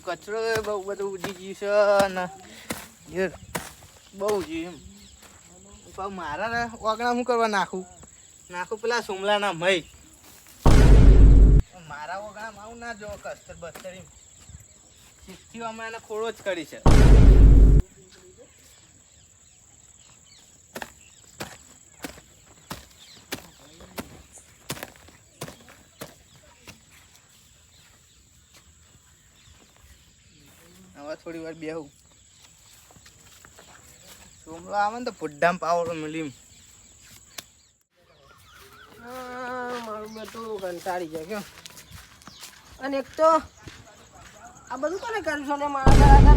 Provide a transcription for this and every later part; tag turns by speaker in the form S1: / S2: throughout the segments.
S1: કચરો બહુ બધું ઉડી ગયું છે ને બહુ છે એમ. મારા ઓગણા શું કરવા નાખું પેલા સુમલાના મય મારા ઓગણા આવું ના જો કસ્તર બસ્તર એમ શીખથી અમે એને ખોડો જ કરી છે. હવે થોડી વાર બેહું સોમલો આવે ને તો પુડ્ડામ પાવર મળી.
S2: મારું બેટું કંટાળી જાય કેમ. અને એક તો આ બધું કોને કર્યું છે ને મારા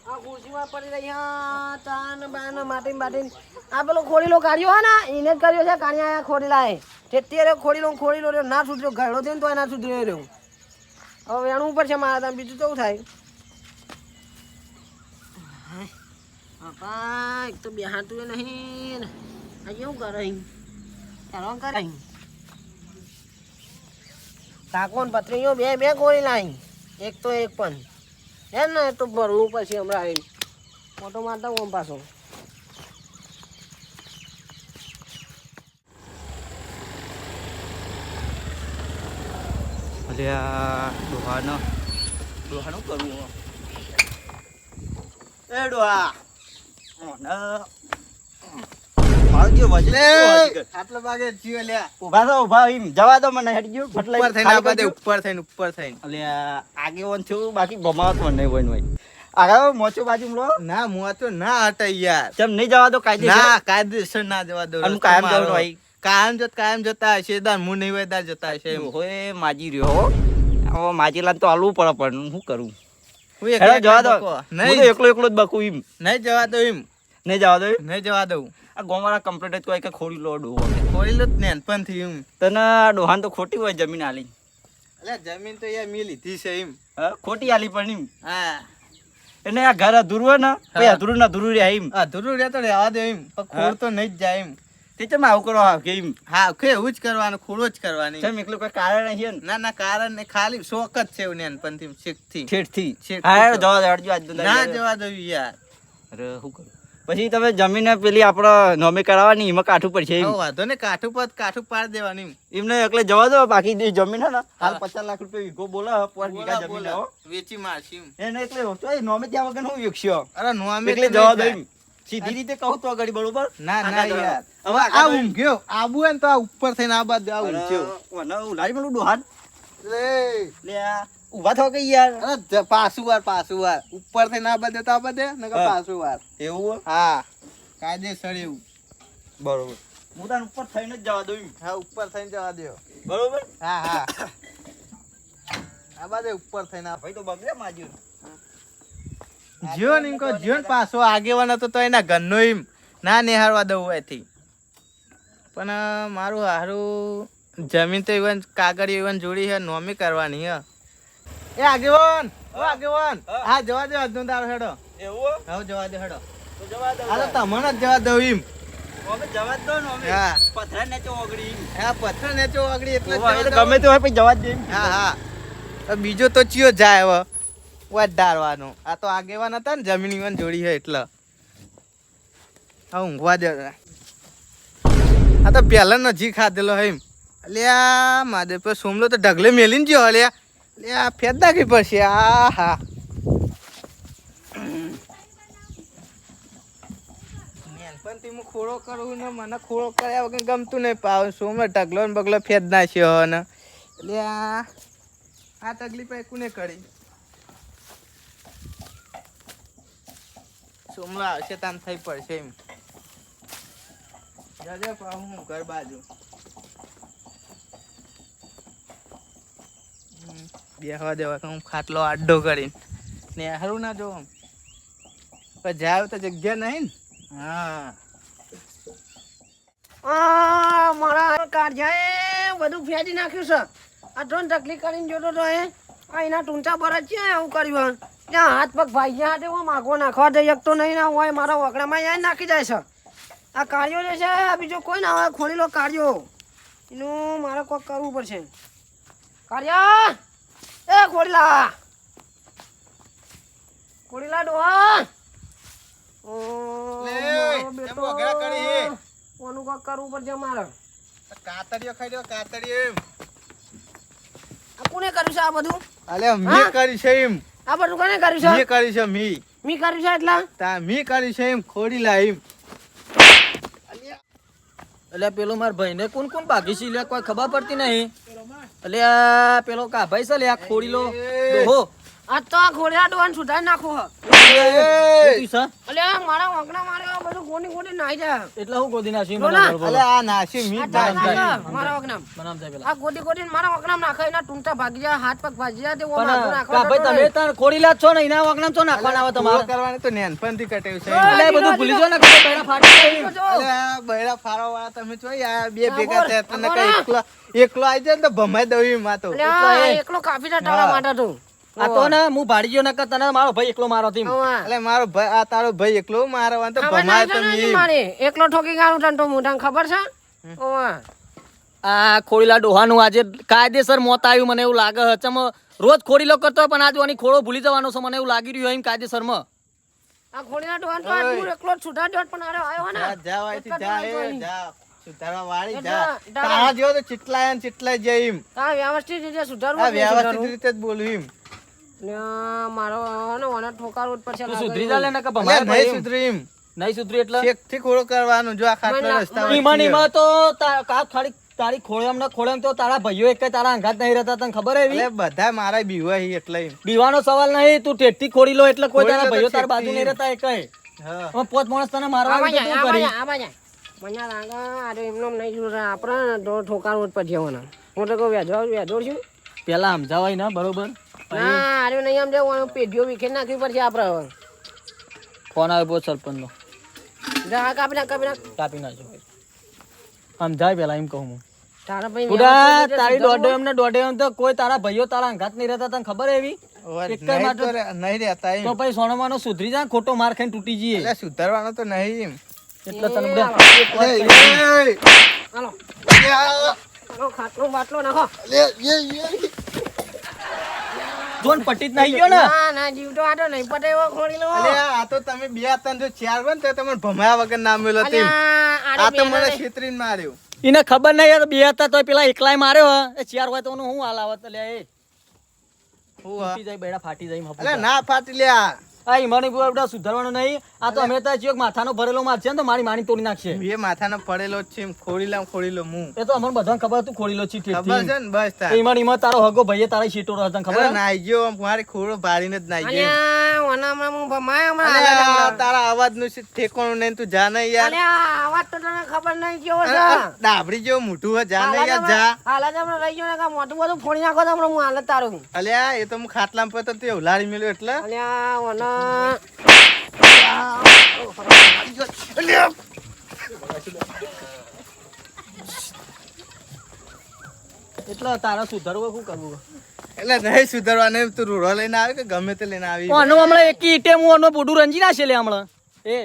S2: આ ખુરશીમાં પડી રહ્યા તાન બાન માટીને આ પેલો ખોડીલો કાઢ્યો હે ને એને જ કર્યો છે. કાણિયા ખોડીલા એ તેત્યારે ખોડીલો ના સુધર્યો ઘરડો થયો ને તો ના સુધર્યો રહ્યો. હવે વેણું ઉપર છે મારા ત્યાં બીજું કેવું થાય. બાપા એક તો બેહાતું નહીં આ કેવું કરે ચાલો કરે કાકોન પત્રીઓ બે ગોળી લાવી એક તો એક પણ એમ ને તો ભરવું પછી હમણાં આવી ફોટો મારતા હું પાછો.
S1: અલ્યા ડોહાનું કરવું એ ડોહા આટલો ભાગે જીવ લ્યા
S3: ઉભા એમ જવા દો મને હેડ ગયો
S1: ઉપર થઈને
S3: અલ્યા આગેવન છું બાકી ભમાવત મને નહીં બન હોય આગળ મોચો બાજુ લો
S1: ના મોતો ના હટે યાર
S3: કેમ નહીં જવા દો
S1: કાયદેસર ના જવા દો
S3: કાયમ જવાનું હોય
S1: કાયમ જતા હશે દાર હું નહીં હોય દાર જતા હશે
S3: હોય માજી રહ્યો હવે માજીલા તો હાલવું પડે પણ શું કરું
S1: જવા દો
S3: નહીં એકલો જ બકું એમ
S1: નહીં જવા દો એમ
S3: નહીં જવા દઉં આ ગોમારા કમ્પ્લીટ જ કોઈ કે ખોડી લો ડોહો
S1: ખોડી લો ને પણ થી એમ
S3: તને ડોહાન તો ખોટી હોય જમીન આલી
S1: એટલે જમીન તો યાર મી લીધી છે એમ
S3: ખોટી આલી પણ એમ
S1: હા
S3: એને આ ઘર અધૂરું હોય ને પછી અધૂરું ને અધૂરું રહે એમ
S1: અધૂરું રહે તો રહેવા દે એમ પણ ખોડ તો નહીં જ જાય એમ
S3: તે ચમ આવું કરો કે એમ
S1: હા કે એવું જ કરવાનું ખોડો જ કરવાની
S3: ચમ એકલું કોઈ કારણ નહીં
S1: ના કારણ ને ખાલી શોખ જ છે એવું ને પણ થી શીખથી
S3: છેડથી હા જવા દેજો આજ
S1: ના જવા દઉં યાર
S3: અરે શું કરું પછી તમે જમીન પેલી આપડે નોમી કરાવવાની એમાં કાઠું પડશે
S1: વાંધો ને કાઠું પાડ દેવાની
S3: એમને એટલે જવા દો બાકી જે જમીન હે ને હાલ 50 લાખ રૂપિયા વીઘો બોલા પર વીઘા જમીન
S1: વેચી મારશી
S3: એને એટલે નોમે ત્યાં વગર હું વેચ્યો
S1: અરે નોમે
S3: એટલે જવા દો સીધી રીતે કહું તો આગળ બરોબર
S1: ના યાર હવે આ ઊંઘ્યો આબુ ને તો આ ઉપર થઈને આ બાદ આ ઊંઘ્યો
S3: ઓને ઉલાડી મળું ડોહાન
S1: લે
S3: ઉભા થો કે યાર
S1: અરે પાછું વાર ઉપર થઈને આ બાદ આ બાદ નકર પાછું વાર
S3: એવું
S1: હા કાયદેસર એવું
S3: બરોબર હું તાન ઉપર થઈને જ જવા દઉં
S1: હા ઉપર થઈને જવા દો
S3: બરોબર
S1: હા આ બાદ ઉપર થઈને
S3: ભાઈ તો બગડે માજ્યું
S1: જીવન એમ કહો જીવન પાછો આગેવાન હતો તો એના ઘરનો એમ ના નિહાળવા દઉં એથી પણ મારું હારું જમીન તો ઇવન કાગળ ઇવન જોડી છે નોમી કરવાની હે એ આગેવાન હા જવા દે અધૂન તારો હેડો
S3: એવું
S1: હવે જવા દે હેડો
S3: તો જવા દો
S1: આ તો તમને જ જવા દઉં એમ
S3: અમે જવા દો ને અમે
S1: હા
S3: પથરા ને ચોગડી
S1: હા પથ્થર નેચો આગળી એટલે
S3: ગમે તે હોય પછી જવા દે
S1: હા તો બીજો તો ચિયો જાય હવે વધારવાનો આ તો આગેવાન હતા ને જમીન ઈવન જોડી છે એટલે હા ઊંઘવા દે આ તો પહેલા નજી ખાધેલો એમ અલ્યા માદે પર સોમલો તો ઢગલે મેલીને ગયો અલ્યા અલ્યા ફેદ નાખવી પડશે આ હા પણ હું ખોળો કરું ને મને ખોળો કર્યા વગર ગમતું નહીં પાવ સોમલો ઢગલો ને બગલો ફેદ નાખ્યો ને એટલે આ તકલીફ કોને કરી સોમલા આવશે તાન થઈ પડશે એમ જજે પાહું ઘર બાજુ બેહવા દેવા હું ખાટલો આડો કરીને ને હારું ના જો પણ જાય તો જગ્યા નહીં ને
S2: હા મારા કાઢ્યા બધું ફેંચી નાખ્યું છે આ ત્રણ તકલીફ કરીને જોતો તો આ એના ટૂંચા પર જ છે એવું કર્યું ત્યાં હાથ પગ ભાઈ ગયા હાથે હું માગો નાખવા જઈ શકતો નહીં ના હોય મારા વગડામાં યાર નાખી જાય છે આ કાર્યો જે છે બીજો કોઈ ના હોય ખોલી લો કાર્યો એનું મારે કોઈક કરવું પડશે કાર્યા એ ખોલીલા ખોડીલા ડોહા ઓ
S1: લે,
S2: મારો
S1: કેમ
S2: બેટો
S1: વગેરે કરી હે?
S2: કોનું કાક કરવું પડશે મારે
S1: કાતરીઓ ખાઈ લ્યો કાતરીઓ.
S2: આ કોને કર્યું છે આ બધું
S1: અલે મી કરી છે એમ.
S2: આ બધું કોને કર્યું
S1: મી
S2: છે
S1: કરી છે મી.
S2: મી કર્યું છે એટલા
S1: તા મી કરી છે એમ ખોડીલા એમ.
S3: એટલે પેલો મારા ભાઈને કોણ કોણ ભાગી છે લે કોઈ ખબર પડતી નહીં. એટલે આ પેલો કાભાઈ છે લે આ ખોડીલો ડોહો.
S2: આ તો આ ખોડીલા ડોહાને સુધારી નાખો હ.
S3: શું છે?
S2: અલે આ મારા વગણા મારે આ બધું કોની નાઈ જાય
S3: એટલે હું ગોદી નાખી
S2: બોલો ના.
S1: અલે આ નાસી મી
S2: આ
S1: જ
S2: ચાલ
S1: નાસી.
S2: નાખ મારા વગનામ
S3: બનામ જાય પેલા.
S2: આ ગોદી મારા વગનામ નાખે એના ટૂંટા ભાગી જાય હાથ પગ ભાગી જાય તે ઓમાં
S3: પણ
S2: નાખવા
S3: કાભાઈ તમે તાર ખોડીલા જ છો ને એના વગણામ છો નાખવાના આવે
S1: તમારે
S3: તમારે.
S1: કરવાનું તો નેનપણથી કટેવું છે.
S3: એટલે એ બધું ભૂલી જો ને કે બૈરા ફાટી જાય.
S1: અલે આ બૈરા ફાળો વાળા તમે જોઈ આ બે ભેગા થયા તને કઈ એકલો આવી જાય ને તો ભમાઈ દઉં એમ આ તો.
S2: એકલો કાપી ના ટાળા માટે તું
S3: આ તો ને હું ભાડી ગયો નકર તને મારો ભાઈ એકલો મારો હતી.
S1: અલે મારો ભાઈ આ તારો ભાઈ એકલો મારવાનો તો ભમાય તમે એમ.
S2: મારે એકલો ઠોકી ગાળું તને તો મોઢાને ખબર છે ઓવા
S3: આ ખોડીલા ડોહાનું આજે કાયદેસર મોત આવ્યું મને એવું લાગે છે. ચમ રોજ ખોડીલો કરતો હોય પણ આજે આની ખોડો ભૂલી જવાનો છે મને એવું લાગી રહ્યું એમ કાયદેસરમાં.
S2: આ ખોડીના ડોહાને તો આજ હું એકલો જ છૂટા દ્યો પણ આરે આવ્યો ને
S1: જા જા અહીંથી જા એ જા સુધારવા વાળી
S2: એટલે
S1: જા.
S2: ડાળા-
S1: તારા જેવો તો ચીટલાય ને ચીટલાય જાય એમ.
S2: આ વ્યવસ્થિત રીતે
S1: આ
S2: સુધારવું
S1: વ્યવસ્થિત રીતે જ બોલું એમ.
S2: મારો ને ઓને ઠોકારવું જ પડશે
S3: તું સુધરી જા લે નકર
S1: અલે
S3: ભમાય
S1: નહીં
S3: ભાઈ એમ.
S1: સુધરી એમ.
S3: નહીં સુધરી એટલે
S1: છેકથી ખોળો કરવાનું જો આ ખાટલા રસ્તા
S3: ઈમાન ઈમાં તો તારી ખોળેમ ને ખોળેમ તો તારા ભાઈઓ એક તારા અંગાત નહીં રહેતા તને ખબર હે એવી?
S1: અલે બધા મારા બીવા હી એટલે એમ.
S3: બીવાનો સવાલ નહીં તું ટેટથી ખોડી લો એટલે કોઈ
S1: ખોડી
S3: તારા
S1: લો તો
S3: ભાઈઓ તારા બાજુ
S1: ઠેકથી.
S3: નહીં રહેતા એકય.
S1: હા
S3: હવે પોત માણસ તને મારવા આવી તો તું કરી.
S2: મજા લાગે અરે એમનો નહીં જોડે આપણે ઠોકારવું જ પડશે ઓને હું તો કહું વેધો છું
S3: પેલા સમજાવાય ને બરોબર.
S2: ના અરે નહીં આમ જવું પેઢીઓ વિખેર નાખવી પડશે આપણે હવે
S3: ફોન આવ્યો બહુ સરપંચ નો
S2: જા કાપી નાખ
S3: કાપી નાખજો સમજાય પેલા એમ કહું હું.
S2: તારા ભાઈ
S3: ખુદા તારી દોડે એમ ને દોડે એમ તો કોઈ તારા ભાઈઓ તારા અંગાત નહીં રહેતા તને ખબર હે એવી?
S1: ઓય,
S3: એક જ
S1: નહીં તો નહીં રહેતા એમ.
S3: તો પછી સોનામાનો સુધરી જાય ખોટો માર ખાઈને તૂટી જઈએ
S1: અલે સુધારવાનો તો નહીં એમ.
S3: એટલે તને બધા
S1: અલે, એ,
S2: હાલો
S1: એ, આ,
S2: હાલો ખાટલો બાટલો નાખો
S1: અલે, એ.
S3: જોન પટ્ટી જ નહીં ગયો ને.
S2: ના જીવ તો આટો નહીં પટે એવો ખોડી લો
S1: અલે, આ તો તમે બે હતા ને જો ચાર હોય ને તો તમને ભમાયા વગર ના મળ્યો તેમ. આ તો મને છેતરીને માર્યો.
S3: એને ખબર નહીં યાર બે હતા તો પેલા એકલાય માર્યો હે. એ ચાર હોય તો એનું હું હાલ આવત લે એ
S1: હું હા.
S3: તૂટી જાય બેડા ફાટી જાય એમ
S1: અલે
S3: હપુચા.
S1: ના ફાટી લ્યા.
S3: આ ઈમાની બુઆ બધા સુધારવાનું નહીં. આ તો અમે તો ચિયોક માથાનો ભરેલો માર છે ને તો મારી માની તોડી નાખશે.
S1: બે માથાનો પડેલો જ છે એમ. ખોડી લો હું.
S3: એ તો અમને બધાને ખબર હતું ખોડીલો છે
S1: ખબર છે ને બસ તાર.
S3: ઈમાન તારો હગો ભાઈએ તારા શીટો રહ્યો તને ખબર
S1: અરે
S3: હે?
S1: નાઈ ગયો મારી ખોડો ભાડીને જ નાઈ ગયો.
S2: અલ્યા ઓનામાં હું ભમાય હમણાં
S1: અલે,
S2: હાલે
S1: આ તારા અવાજનું છે ઠેકાણું નહીં તું જા ને યાર.
S2: અલ્યા આવાજ તો તને ખબર નહીં કેવો
S1: અરે,
S2: છે
S1: આ ડાબડી જેવું મોઢું હોય જા ને યાર જા.
S2: હાલત હમણાં રહી ગયો ને કાં મોટું બધું ફોડી નાખો તો હમણાં હું હાલત તારું
S1: અલ્યા એ તો હું ખાટલામાં પડતો તે ઉલાડી મેલ્યો એટલે.
S2: અલ્યા ઓના
S1: અલ્યા.
S3: એટલે તારા સુધારવું શું કરવું?
S1: એટલે નહીં સુધારવાનું તું રૂડો લઈને આવે કે ગમે તે લઈને આવી.
S3: આનો હમણાં એકી ઈટે હું આનો બોડું રંજી નાખશે લે હમણાં. એ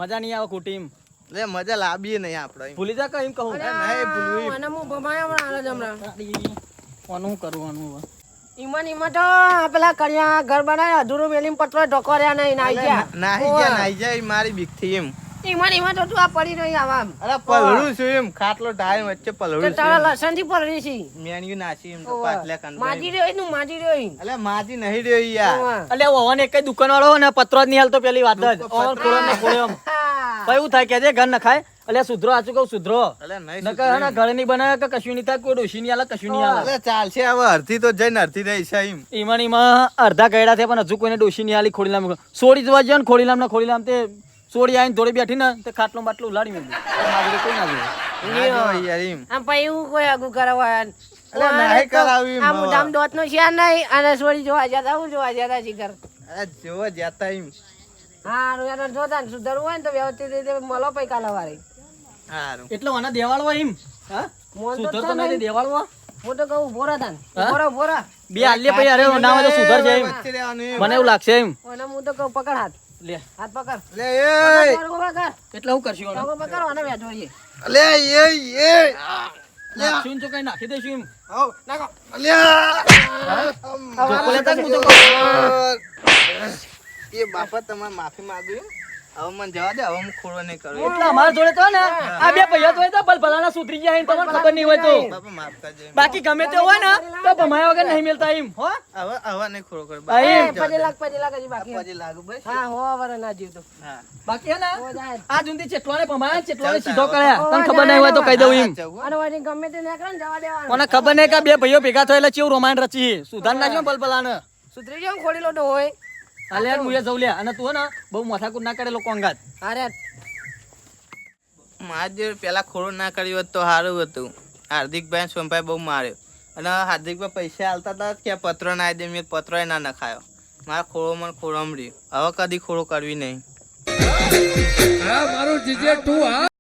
S3: મજા નહીં આવે ખોટી એમ.
S1: લે મજા લાવીએ નહીં આપણે એમ.
S3: ભૂલી જા કે એમ કહું.
S1: નહીં ભૂલવું એમ.
S2: ઓના હું ભમાય હમણાં હાલત હમણાં
S3: આનું શું કરવાનું હવે?
S2: ઈમાં તો પેલા કરિયા ઘર બનાવ્યા અધૂરું મેલીને પતરો ઢોકર્યા નહીં નાઈ ગયા
S1: નાહી જાય મારી બીકથી એમ.
S2: ઈમાં તો તું આ પડી રહી આવા
S1: અરે પલળું છું એમ. ખાટલો ઢાળ વચ્ચે પલળું છું
S2: તારા
S1: એમ.
S2: લસણ થી પડી છે
S1: મેણ્યું નાસી એમ તો પાછલા કાંડા
S2: માજી
S1: એમ.
S2: રહ્યો નું માજી રહ્યો
S1: અલે માજી નહીં રહ્યો યાર.
S3: અલ્યા ઓવન એક દુકાન વાળો ને પત્રો જ નહીં હાલતો પેલી વાત જ. ઓવન ખોલો ને ખોલો એમ. પછી એવું થાય કે જે ઘર નખાય અલ્યા સુધરો આચું કહું સુધરો.
S1: અલે નહીં
S3: નકર હે ને ઘરે નહીં બનાવે કે કશું નહીં થાય કોઈ ડોશી નહીં હાલે કશું નહીં હાલે.
S1: અલે ચાલશે હવે અડધી તો જઈને અડધી રહી છે એમ.
S3: ઈમાં અડધા ગયડા થયા પણ હજુ કોઈને ડોશી નહીં હાલી ખોડીલામ સોડી જોવા જાય ને ખોડીલામ તે સોડી આવીને થોડી બેઠી ને તે ખાટલો બાટલો ઉલાડી મેળવી કોઈ ના જોવે.
S1: ના જો યાર એમ.
S2: આમ પછી એવું કોઈ આગું કરાવવા
S1: અલે નાહી કરાવી
S2: આ મુદામ દોત નો શેર નહીં અને સોરી જોવા જતા હું જોવા જતા શિખર
S1: અરે જોવા જતા એમ.
S2: હા એને જોતા ને સુધરવું હોય ને તો વ્યવસ્થિત રીતે મળો પૈકા લવારે
S1: હારું.
S3: એટલે આના દેવાળવા એમ હા
S2: મોન તો
S3: સુધર તો નહીં દેવાળવા
S2: હું તો કહું ભોરા તાન
S3: હા?
S2: ભોરા
S3: બે હાલે પછી અરે ના હોય તો સુધર છે એમ
S1: વચ્ચે રહેવાનું એમ.
S3: મને એવું લાગશે એમ
S2: અને હું તો કહું પકડ હાથ
S3: લે
S2: હાથ પકડ
S1: લે એ.
S2: પકડ
S3: એટલે હું કરશું આને?
S2: પકડ અને બેઠોડીએ
S1: અલે એ.
S3: નાખશું તો કઈ નાખી દઈશું એમ
S1: આવ. અલ્યા.
S3: જોકો લેતા જ હું તો કહું.
S1: એ બાપા તમારે માફી માંગુ હવે મને જવા દે હવે હું ખોડો નહીં કરું
S3: એટલે અમારા જોડે તો ને આ બે ભૈયા તો હોય તો ભલભલાના સુધરી ગયા એમ તમને ખબર નહીં હોય તો
S1: બાપા માફ કરજો
S3: બાકી ગમે તે હોય ને તો ભમાયા વગર નહીં મિલતા એમ હો
S1: હવે નહીં ખોડો કરું
S3: હા, એમ.
S2: 5 લાખ હજી બાકી
S1: પછી લાગુ બસ
S2: હા હો વર ના જીવતો
S1: હા
S3: બાકી હે ને
S2: હો જાય
S3: આ જુંદી ચેટલોને ભમાયા ચેટલોને સીધો કર્યા તને ખબર નહીં હોય તો કહી દઉં એમ
S2: અને વળી ગમે તે નીકળે ને જવા દેવાનું
S3: મને ખબર નહીં કે આ બે ભાઈઓ ભેગા થયેલા ચેવું રોમાન રચી સુધાર નાખ્યો ભલભલાને
S2: સુધરી જાવ ખોડી લો તો હોય
S3: હાલે યાર મુએ જઉં લે અને તું હે ને બહુ માથાકૂટ ના કરે લોકો અંગાત
S2: અરે
S1: મારા જોડે પેલા ખોડો ના કર્યો હોત તો સારું હતું હાર્દિકભાઈ સોમભાઈ બહુ માર્યો અને હાર્દિકભાઈ પૈસા આલતા હતા કે પત્રો ના દે મેં પત્રો ના નખાયો મારા ખોડો મને ખોડો રહ્યું હવે કદી ખોડો કરવી નહીં